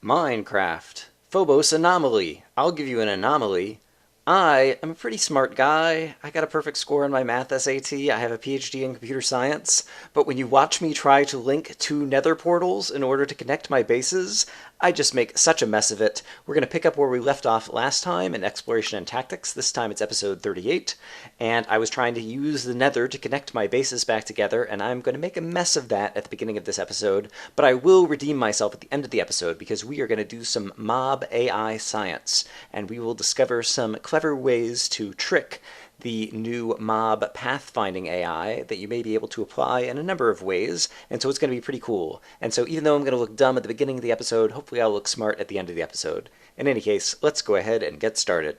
Minecraft. Phobos anomaly. I'll give you an anomaly. I am a pretty smart guy. I got a perfect score on my math SAT. I have a PhD in computer science. But when you watch me try to link two nether portals in order to connect my bases, I just make such a mess of it. We're going to pick up where we left off last time in Exploration and Tactics. This time it's episode 38. And I was trying to use the nether to connect my bases back together, and I'm going to make a mess of that at the beginning of this episode. But I will redeem myself at the end of the episode because we are going to do some mob AI science. And we will discover some clever ways to trick the new mob pathfinding AI that you may be able to apply in a number of ways, and so it's going to be pretty cool. And so even though I'm going to look dumb at the beginning of the episode, hopefully I'll look smart at the end of the episode. In any case, let's go ahead and get started.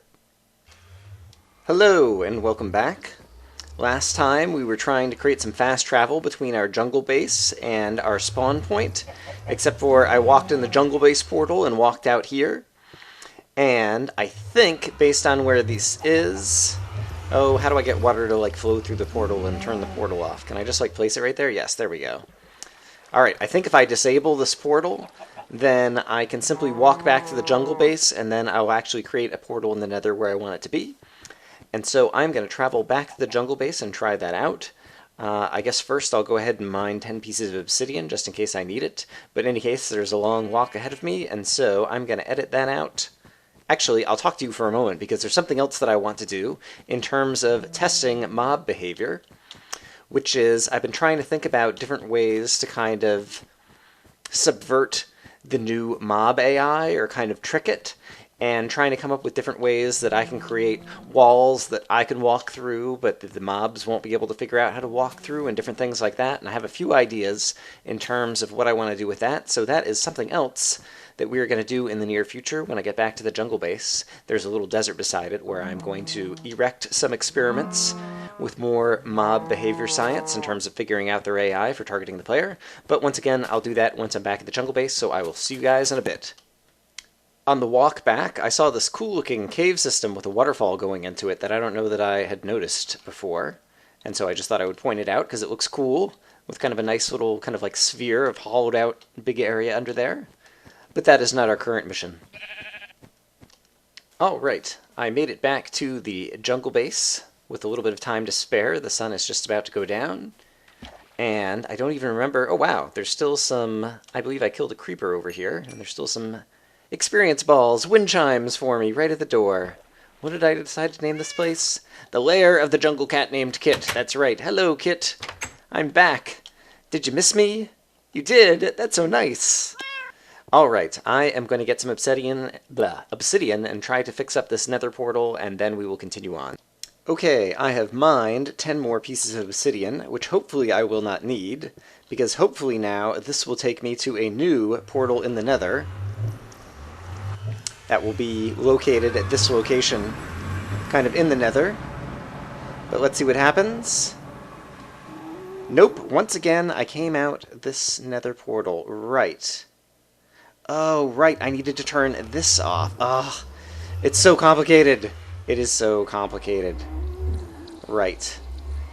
Hello, and welcome back. Last time we were trying to create some fast travel between our jungle base and our spawn point, except for I walked in the jungle base portal and walked out here. And I think, based on where this is... Oh, how do I get water to, like, flow through the portal and turn the portal off? Can I just, like, place it right there? Yes, there we go. Alright, I think if I disable this portal, then I can simply walk back to the jungle base, and then I'll actually create a portal in the nether where I want it to be. And so I'm going to travel back to the jungle base and try that out. I guess first I'll go ahead and mine 10 pieces of obsidian, just in case I need it. But in any case, there's a long walk ahead of me, and so I'm going to edit that out. Actually, I'll talk to you for a moment because there's something else that I want to do in terms of testing mob behavior, which is I've been trying to think about different ways to kind of subvert the new mob AI or kind of trick it, and trying to come up with different ways that I can create walls that I can walk through, but that the mobs won't be able to figure out how to walk through, and different things like that. And I have a few ideas in terms of what I want to do with that, so that is something else that we are going to do in the near future when I get back to the jungle base. There's a little desert beside it where I'm going to erect some experiments with more mob behavior science in terms of figuring out their AI for targeting the player. But once again, I'll do that once I'm back at the jungle base, so I will see you guys in a bit. On the walk back, I saw this cool-looking cave system with a waterfall going into it that I don't know that I had noticed before. And so I just thought I would point it out because it looks cool, with kind of a nice little kind of like sphere of hollowed out big area under there. But that is not our current mission. Alright, I made it back to the jungle base with a little bit of time to spare. The sun is just about to go down. And I don't even remember... Oh wow, there's still some... I believe I killed a creeper over here, and there's still some experience balls, wind chimes for me right at the door. What did I decide to name this place? The lair of the jungle cat named Kit. That's right. Hello, Kit. I'm back. Did you miss me? You did? That's so nice. Alright, I am going to get some obsidian and try to fix up this nether portal, and then we will continue on. Okay, I have mined 10 more pieces of obsidian, which hopefully I will not need, because hopefully now this will take me to a new portal in the nether that will be located at this location, kind of in the nether. But let's see what happens. Nope, once again I came out this nether portal. Right. Oh, right, I needed to turn this off. Ugh, it's so complicated. It is so complicated. Right.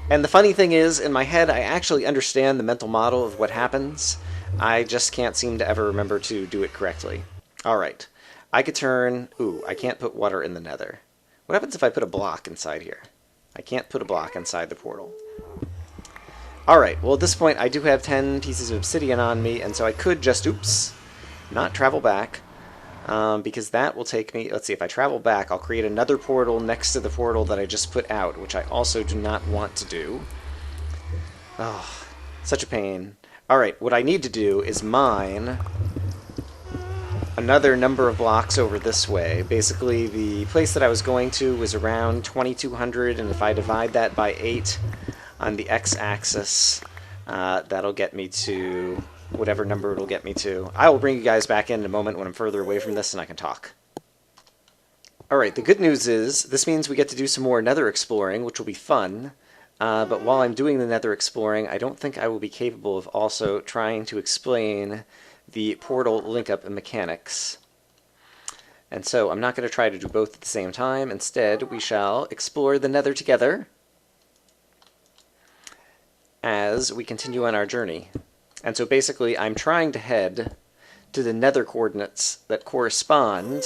And the funny thing is, in my head, I actually understand the mental model of what happens. I just can't seem to ever remember to do it correctly. Alright. I could turn... Ooh, I can't put water in the nether. What happens if I put a block inside here? I can't put a block inside the portal. Alright, well at this point I do have 10 pieces of obsidian on me, and so I could just... Oops. Not travel back, because that will take me... Let's see, if I travel back, I'll create another portal next to the portal that I just put out, which I also do not want to do. Oh, such a pain. Alright, what I need to do is mine another number of blocks over this way. Basically, the place that I was going to was around 2200, and if I divide that by 8 on the x-axis, that'll get me to... whatever number it'll get me to. I will bring you guys back in a moment when I'm further away from this and I can talk. Alright, the good news is, this means we get to do some more nether exploring, which will be fun. But while I'm doing the nether exploring, I don't think I will be capable of also trying to explain the portal link-up mechanics. And so I'm not going to try to do both at the same time. Instead, we shall explore the nether together as we continue on our journey. And so basically, I'm trying to head to the nether coordinates that correspond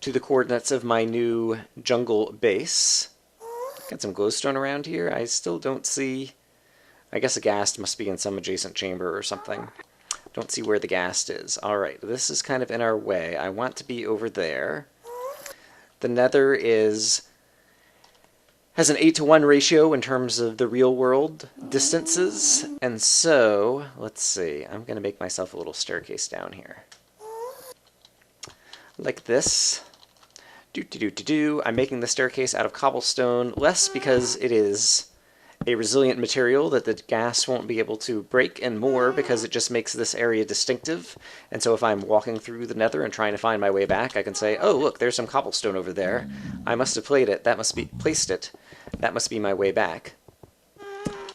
to the coordinates of my new jungle base. Got some glowstone around here. I still don't see... I guess a ghast must be in some adjacent chamber or something. Don't see where the ghast is. Alright, this is kind of in our way. I want to be over there. The nether has an 8-to-1 ratio in terms of the real world distances. And so, let's see. I'm going to make myself a little staircase down here. Like this. I'm making the staircase out of cobblestone, less because it is a resilient material that the ghast won't be able to break, and more because it just makes this area distinctive. And so if I'm walking through the nether and trying to find my way back, I can say, oh, look, there's some cobblestone over there. I must have placed it. That must be my way back.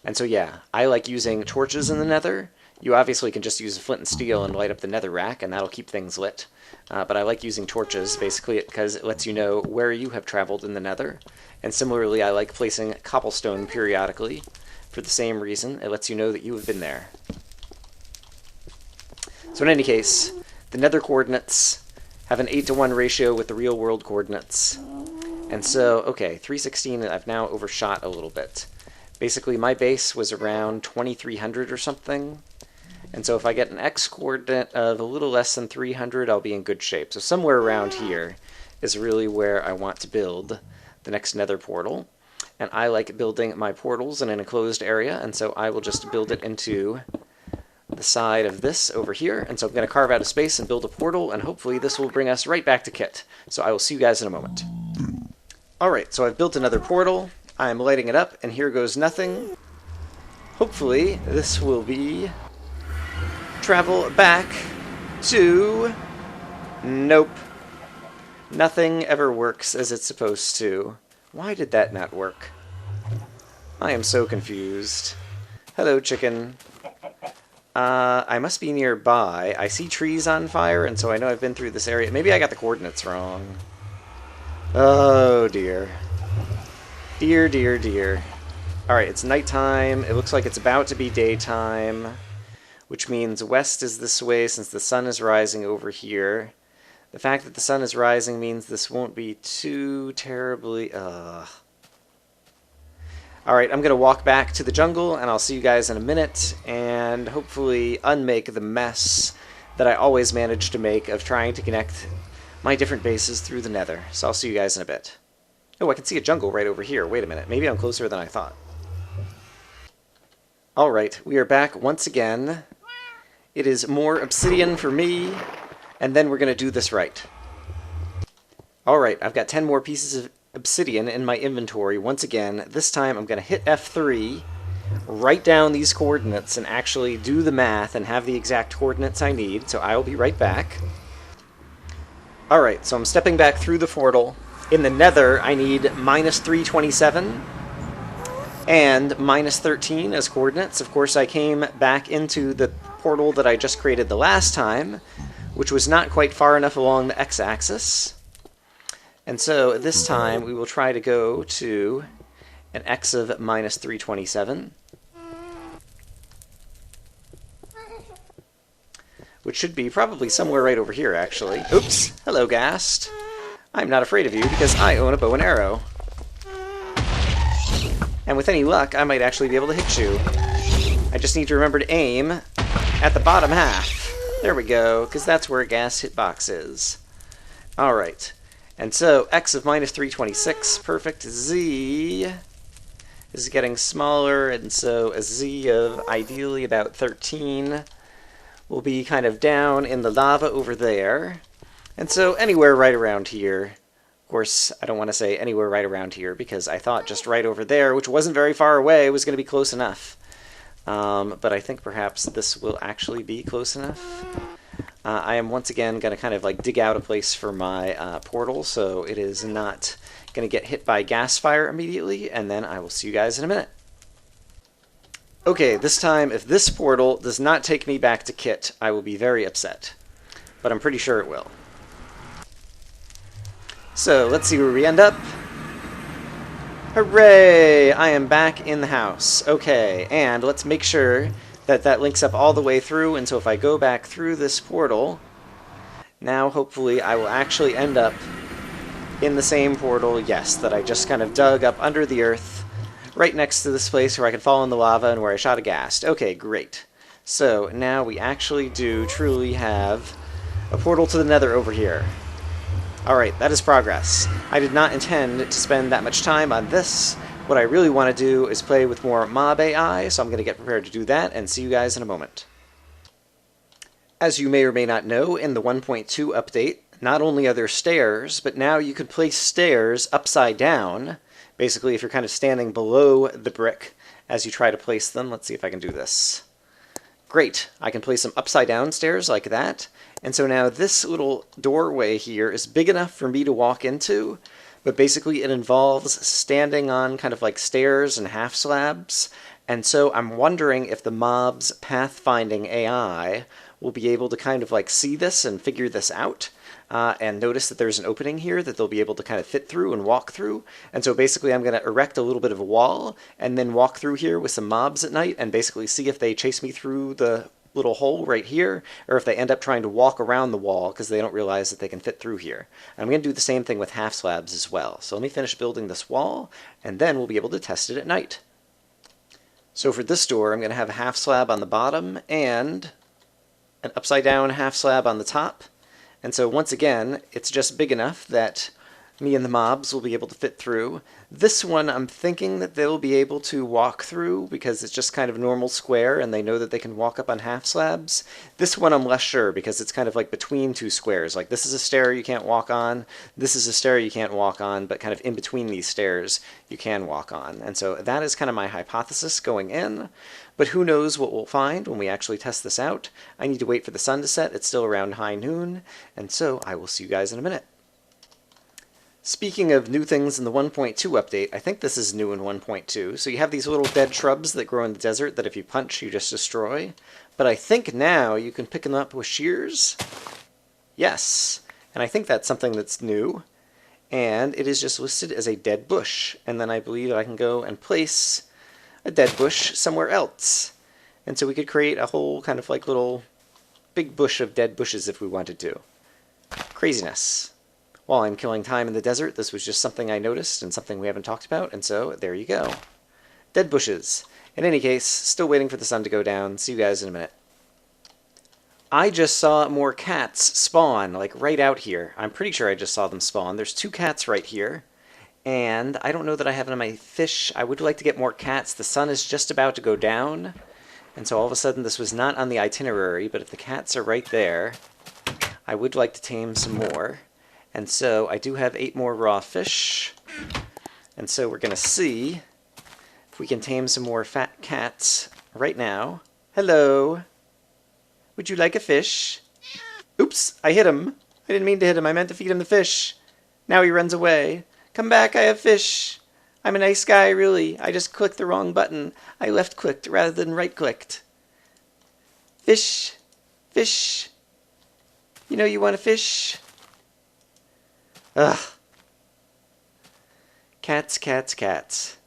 And so yeah, I like using torches in the nether. You obviously can just use a flint and steel and light up the nether rack, and that'll keep things lit. But I like using torches, basically, because it lets you know where you have traveled in the nether. And similarly, I like placing cobblestone periodically for the same reason. It lets you know that you have been there. So in any case, the nether coordinates have an 8-to-1 ratio with the real world coordinates. And so, okay, 316, I've now overshot a little bit. Basically, my base was around 2300 or something. And so if I get an x coordinate of a little less than 300, I'll be in good shape. So somewhere around here is really where I want to build the next nether portal. And I like building my portals in an enclosed area, and so I will just build it into the side of this over here. And so I'm going to carve out a space and build a portal, and hopefully this will bring us right back to Kit. So I will see you guys in a moment. Alright, so I've built another portal. I'm lighting it up, and here goes nothing. Hopefully this will be travel back to... Nope. Nothing ever works as it's supposed to. Why did that not work? I am so confused. Hello, chicken. I must be nearby. I see trees on fire, and so I know I've been through this area. Maybe I got the coordinates wrong. Oh, dear. Dear, dear, dear. Alright, it's nighttime. It looks like it's about to be daytime, which means west is this way since the sun is rising over here. The fact that the sun is rising means this won't be too terribly... Alright, I'm going to walk back to the jungle, and I'll see you guys in a minute, and hopefully unmake the mess that I always manage to make of trying to connect my different bases through the nether. So I'll see you guys in a bit. Oh, I can see a jungle right over here. Wait a minute. Maybe I'm closer than I thought. Alright, we are back once again. It is more obsidian for me. And then we're going to do this right. Alright, I've got 10 more pieces of obsidian in my inventory. Once again, this time I'm going to hit F3, write down these coordinates, and actually do the math and have the exact coordinates I need. So I will be right back. Alright, so I'm stepping back through the portal. In the nether, I need -327 and -13 as coordinates. Of course, I came back into the portal that I just created the last time, which was not quite far enough along the x-axis. And so this time we will try to go to an x of -327, which should be probably somewhere right over here, actually. Oops! Hello, ghast. I'm not afraid of you because I own a bow and arrow. And with any luck, I might actually be able to hit you. I just need to remember to aim at the bottom half. There we go, because that's where a ghast hitbox is. Alright, and so x of -326, perfect. Z is getting smaller, and so a z of ideally about 13 will be kind of down in the lava over there. And so anywhere right around here. Of course, I don't want to say anywhere right around here, because I thought just right over there, which wasn't very far away, was going to be close enough. But I think perhaps this will actually be close enough. I am once again going to kind of like dig out a place for my portal, so it is not going to get hit by gas fire immediately, and then I will see you guys in a minute. Okay, this time, if this portal does not take me back to Kit, I will be very upset. But I'm pretty sure it will. So, let's see where we end up. Hooray! I am back in the house. Okay, and let's make sure that links up all the way through, and so if I go back through this portal, now hopefully I will actually end up in the same portal, yes, that I just kind of dug up under the earth, right next to this place where I can fall in the lava and where I shot a ghast. Okay, great. So now we actually do truly have a portal to the Nether over here. Alright, that is progress. I did not intend to spend that much time on this. What I really want to do is play with more mob AI, so I'm going to get prepared to do that and see you guys in a moment. As you may or may not know, in the 1.2 update, not only are there stairs, but now you can place stairs upside down. Basically, if you're kind of standing below the brick as you try to place them. Let's see if I can do this. Great, I can place them upside down stairs like that. And so now this little doorway here is big enough for me to walk into, but basically it involves standing on kind of like stairs and half slabs. And so I'm wondering if the mob's pathfinding AI will be able to kind of like see this and figure this out. And notice that there's an opening here that they'll be able to kind of fit through and walk through. And so basically I'm going to erect a little bit of a wall and then walk through here with some mobs at night and basically see if they chase me through the little hole right here, or if they end up trying to walk around the wall because they don't realize that they can fit through here. And I'm going to do the same thing with half slabs as well. So let me finish building this wall, and then we'll be able to test it at night. So for this door, I'm going to have a half slab on the bottom and an upside down half slab on the top. And so once again, it's just big enough that me and the mobs will be able to fit through. This one I'm thinking that they'll be able to walk through because it's just kind of normal square and they know that they can walk up on half slabs. This one I'm less sure because it's kind of like between two squares. Like this is a stair you can't walk on, this is a stair you can't walk on, but kind of in between these stairs you can walk on. And so that is kind of my hypothesis going in. But who knows what we'll find when we actually test this out. I need to wait for the sun to set. It's still around high noon. And so I will see you guys in a minute. Speaking of new things in the 1.2 update, I think this is new in 1.2. So you have these little dead shrubs that grow in the desert that if you punch, you just destroy. But I think now you can pick them up with shears. Yes. And I think that's something that's new. And it is just listed as a dead bush. And then I believe I can go and place a dead bush somewhere else. And so we could create a whole kind of like little big bush of dead bushes if we wanted to. Craziness. While I'm killing time in the desert, this was just something I noticed and something we haven't talked about, and so there you go. Dead bushes. In any case, still waiting for the sun to go down. See you guys in a minute. I just saw more cats spawn, like right out here. I'm pretty sure I just saw them spawn. There's 2 cats right here. And I don't know that I have any of my fish. I would like to get more cats. The sun is just about to go down. And so all of a sudden this was not on the itinerary, but if the cats are right there, I would like to tame some more. And so I do have 8 more raw fish. And so we're going to see if we can tame some more fat cats right now. Hello. Would you like a fish? Oops, I hit him. I didn't mean to hit him. I meant to feed him the fish. Now he runs away. Come back, I have fish. I'm a nice guy, really. I just clicked the wrong button. I left-clicked rather than right-clicked. Fish. Fish. You know you want a fish? Ugh. Cats, cats, cats.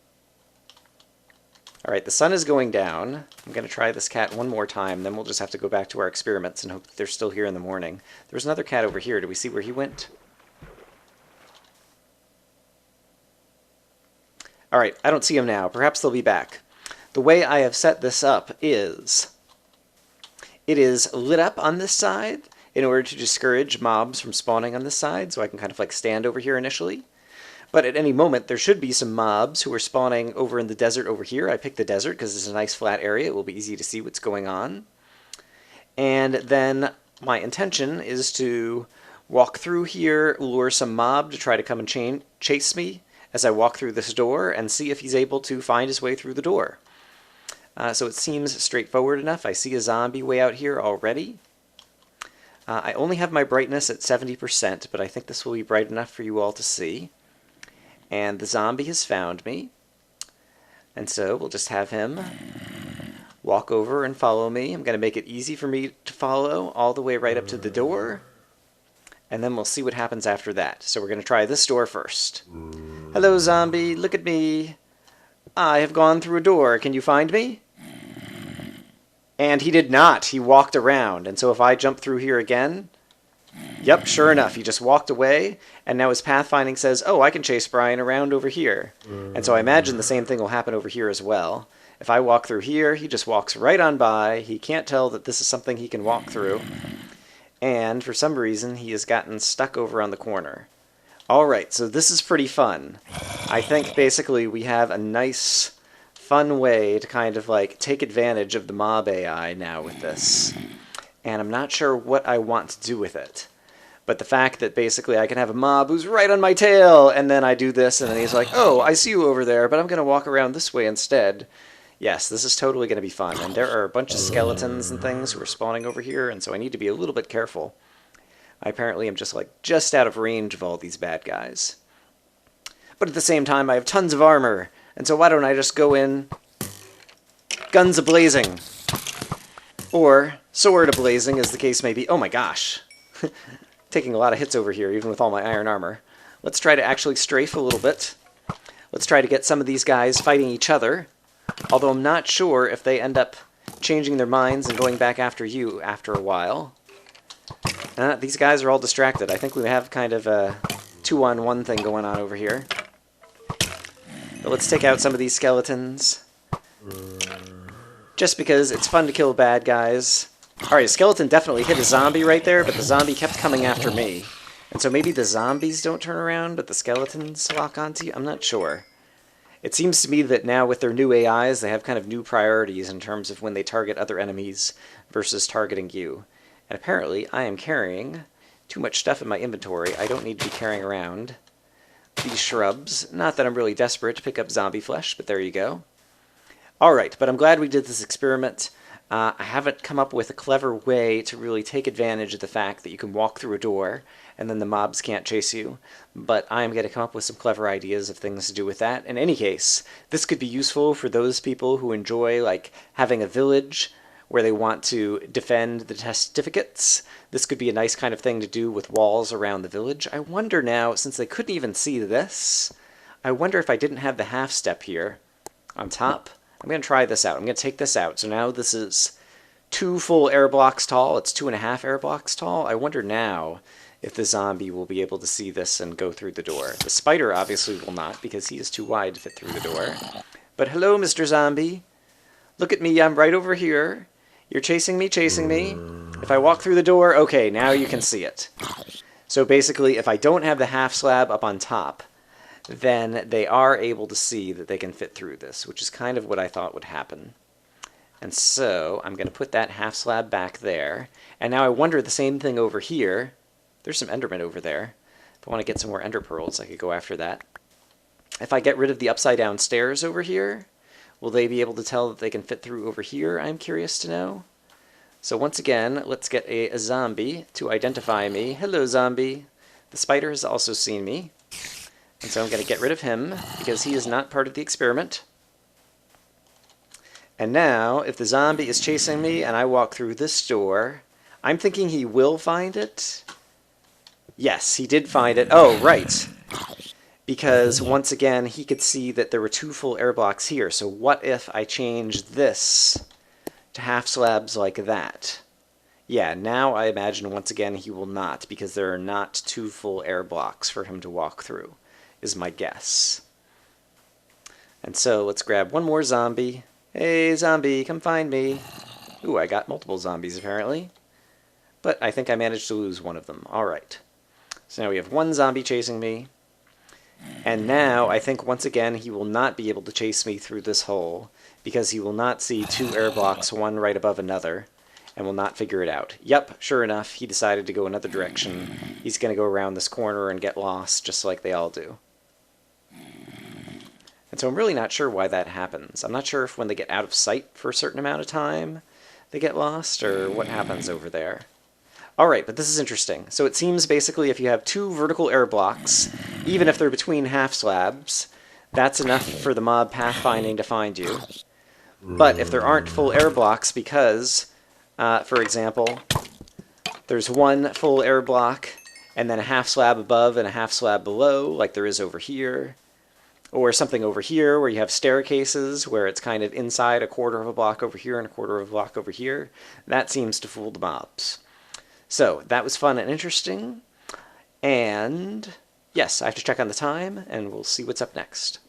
Alright, the sun is going down. I'm going to try this cat one more time, then we'll just have to go back to our experiments and hope that they're still here in the morning. There's another cat over here. Do we see where he went? Alright, I don't see him now. Perhaps they'll be back. The way I have set this up is it is lit up on this side in order to discourage mobs from spawning on this side, so I can kind of like stand over here initially. But at any moment, there should be some mobs who are spawning over in the desert over here. I picked the desert because it's a nice flat area. It will be easy to see what's going on. And then my intention is to walk through here, lure some mob to try to come and chase me as I walk through this door and see if he's able to find his way through the door. So it seems straightforward enough. I see a zombie way out here already. I only have my brightness at 70%, but I think this will be bright enough for you all to see. And the zombie has found me. And so we'll just have him walk over and follow me. I'm going to make it easy for me to follow all the way right up to the door. And then we'll see what happens after that. So we're going to try this door first. Hello, zombie. Look at me. I have gone through a door. Can you find me? And he did not. He walked around. And so if I jump through here again, yep, sure enough, he just walked away. And now his pathfinding says, oh, I can chase Brian around over here. And so I imagine the same thing will happen over here as well. If I walk through here, he just walks right on by. He can't tell that this is something he can walk through. And for some reason, he has gotten stuck over on the corner. Alright, so this is pretty fun. I think basically we have a nice, fun way to kind of like take advantage of the mob AI now with this. And I'm not sure what I want to do with it. But the fact that basically I can have a mob who's right on my tail, and then I do this, and then he's like, oh, I see you over there, but I'm going to walk around this way instead. Yes, this is totally going to be fun. And there are a bunch of skeletons and things who are spawning over here, and so I need to be a little bit careful. I apparently am just out of range of all these bad guys. But at the same time, I have tons of armor, and so why don't I just go in guns a-blazing? Or sword a-blazing, as the case may be. Oh my gosh. Taking a lot of hits over here, even with all my iron armor. Let's try to actually strafe a little bit. Let's try to get some of these guys fighting each other, although I'm not sure if they end up changing their minds and going back after you after a while. These guys are all distracted. I think we have kind of a 2-on-1 thing going on over here. But let's take out some of these skeletons. Just because it's fun to kill bad guys. Alright, a skeleton definitely hit a zombie right there, but the zombie kept coming after me. And so maybe the zombies don't turn around, but the skeletons lock onto you? I'm not sure. It seems to me that now with their new AIs, they have kind of new priorities in terms of when they target other enemies versus targeting you. And apparently, I am carrying too much stuff in my inventory. I don't need to be carrying around these shrubs. Not that I'm really desperate to pick up zombie flesh, but there you go. Alright, but I'm glad we did this experiment. I haven't come up with a clever way to really take advantage of the fact that you can walk through a door and then the mobs can't chase you. But I am going to come up with some clever ideas of things to do with that. In any case, this could be useful for those people who enjoy like having a village where they want to defend the testificates. This could be a nice kind of thing to do with walls around the village. I wonder now, since they couldn't even see this, I wonder if I didn't have the half step here on top. I'm going to try this out. I'm going to take this out. So now this is 2 full air blocks tall. It's 2.5 air blocks tall. I wonder now if the zombie will be able to see this and go through the door. The spider obviously will not because he is too wide to fit through the door. But hello, Mr. Zombie. Look at me. I'm right over here. You're chasing me, chasing me. If I walk through the door, okay, now you can see it. So basically, if I don't have the half slab up on top, then they are able to see that they can fit through this, which is kind of what I thought would happen. And so I'm going to put that half slab back there. And now I wonder the same thing over here. There's some endermen over there. If I want to get some more ender pearls, I could go after that. If I get rid of the upside down stairs over here, will they be able to tell that they can fit through over here? I'm curious to know. So once again, let's get a zombie to identify me. Hello, zombie. The spider has also seen me. And so I'm going to get rid of him because he is not part of the experiment. And now, if the zombie is chasing me and I walk through this door, I'm thinking he will find it. Yes, he did find it. Oh, right. Because once again, he could see that there were 2 full air blocks here. So what if I change this to half slabs like that? Yeah, now I imagine once again he will not, because there are not 2 full air blocks for him to walk through, is my guess. And so let's grab one more zombie. Hey, zombie, come find me. Ooh, I got multiple zombies apparently. But I think I managed to lose one of them. Alright. So now we have 1 zombie chasing me. And now I think once again he will not be able to chase me through this hole, because he will not see 2 air blocks, one right above another, and will not figure it out. Yep, sure enough, he decided to go another direction. He's going to go around this corner and get lost, just like they all do. And so I'm really not sure why that happens. I'm not sure if when they get out of sight for a certain amount of time, they get lost, or what happens over there. Alright, but this is interesting. So it seems basically if you have 2 vertical air blocks, even if they're between half slabs, that's enough for the mob pathfinding to find you. But if there aren't full air blocks because, for example, there's 1 full air block and then a half slab above and a half slab below, like there is over here, Or something over here where you have staircases where it's kind of inside a quarter of a block over here and a quarter of a block over here. That seems to fool the mobs. So that was fun and interesting. And yes, I have to check on the time, and we'll see what's up next.